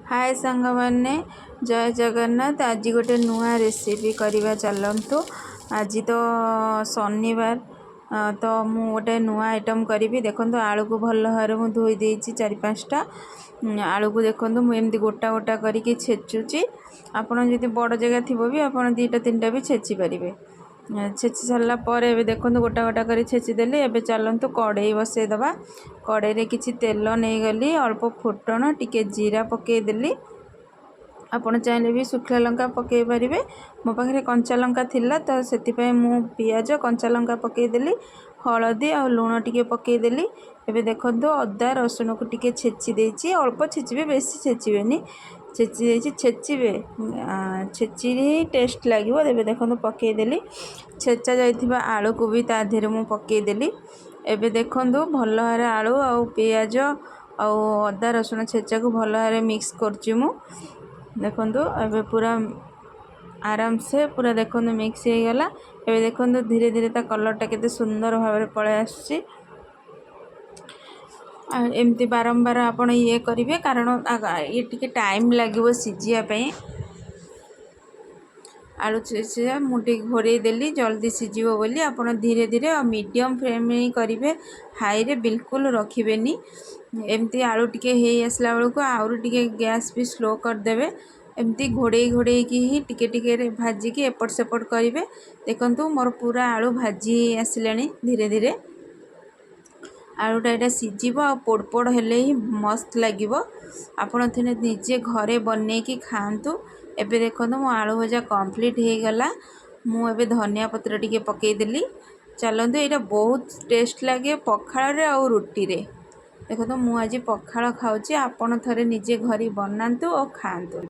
हाय सांग मैंने जय जगन्नाथ। आज गोटे नुआ रेसिपी करवा चलतु। आज तो शनिवार तो मु गोटे नुआ आइटम करी। देखो आलू को भल भाव मुझे धोई देती 4-5टा आलू को। देखो मुझे गोटा गोटा करके छेचुची। आपड़ जी बड़ जगह थी भी आप 2-3टा भी छेची पारे। छेची सारा पर देखो गोटा गोटा कर छेचीदेली। एवं चलतु कड़े बसईदबा। कड़े किसी तेल नहीं गली, अल्प फुटण टिके जीरा पकईदेली। आपड़ चाहिए भी सुखला लंका पकई पारे। मो पाखे कंचा लंका थिला तो से मु पियाज कंचा लंका पकईदेली। हलदी आ लुण टिके पकईदेली। एवं देखो अदा रसुण को टिके छेची देची। अल्प छेचे, बेसी छेचेनि। छेची छेचे छेची ही टेस्ट लगे। एवं देखो पकईदेली। छेचा जाइथिबा आलू को भी ता देहरे मु पकईदेली। एवं देखो भल भाव आलू आ पियाज आ अदा रसुण छेचा को भल भाव मिक्स करची मु। देखो एवं पूरा आराम से पूरा देखो मिक्स हो गला। एवं देखो धीरे धीरे ता कलरटा केते सुंदर भाव पळे आसी। एमती बारंबार आपण ये करेंगे कारण ये टिके टाइम लगे सिझापी। आलू छेचा मुझे घोरे देली जल्दी सीझिबो बोली। आपण धीरे धीरे और मीडियम फ्लेम में करेंगे, हाई रे बिल्कुल रखिबेनी। एमती आलू टिके हे आसला बेलू आउर टिके गैस भी स्लो करदेवे। एमती घोड़े घोड़े की ही टिके टिके भाजिकी एपट सेपट करेंगे। देखंतु मोर पूरा आलू भाजी आसिलानी धीरे धीरे। आलूटा यहाँ सीझिब आ पोड़ पोड़ हेले ही मस्त लगे। आपड़ थे निजे घरे बनईकी खातु। एबे देखो मो आलू भजा कंप्लीट हो गला। मुझे धनिया पत्र टिके पकईदेली। चलतु यहाँ बहुत टेस्ट लगे पखाल रे और रुटी रे। देखो तो मुझे पखाल खाऊँ। आपड़ थे निजे घरे बनातु और खातु।